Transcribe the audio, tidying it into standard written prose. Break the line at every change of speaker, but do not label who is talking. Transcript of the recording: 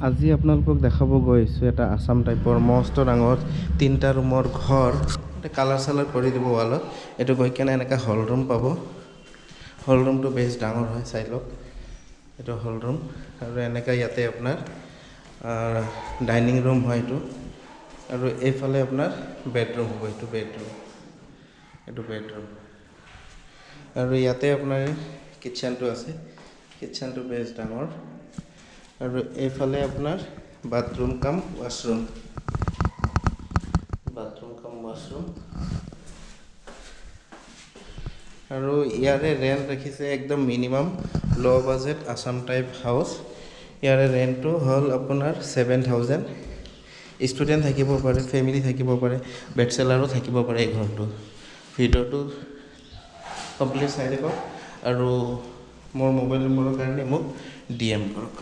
আজি আপোনালোকক দেখাব গৈ আছোঁ এটা আছাম টাইপৰ মস্ত ডাঙৰ 3টা ৰুমৰ ঘৰ। কালাৰ চালাৰ কৰি দিব ৱালত। এইটো গৈ কেনে এনেকৈ হল ৰুম পাব। হল ৰুমটো বেছ ডাঙৰ হয়, চাই লওক। এইটো হল ৰুম আৰু এনেকৈ ইয়াতে আপোনাৰ ডাইনিং ৰুম হয় এইটো। আৰু এইফালে আপোনাৰ বেডৰুম হ'ব, এইটো বেডৰুম। আৰু ইয়াতে আপোনাৰ কিটচেনটো আছে। কিটচেনটো বেছ ডাঙৰ। আৰু এইফালে আপোনাৰ বাথৰুম কাম ৱাছৰুম। আৰু ইয়াৰে ৰেণ্ট ৰাখিছে একদম মিনিমাম ল' বাজেট আছাম টাইপ হাউচ। ইয়াৰে ৰেণ্টটো হ'ল আপোনাৰ 7,000। ষ্টুডেণ্ট থাকিব পাৰে, ফেমিলি থাকিব পাৰে, বেচেলাৰো থাকিব পাৰে এই ঘৰটো। ভিডিঅ'টো কমপ্লিট চাই থাকক আৰু মোৰ মোবাইল নম্বৰৰ কাৰণে মোক DM কৰক।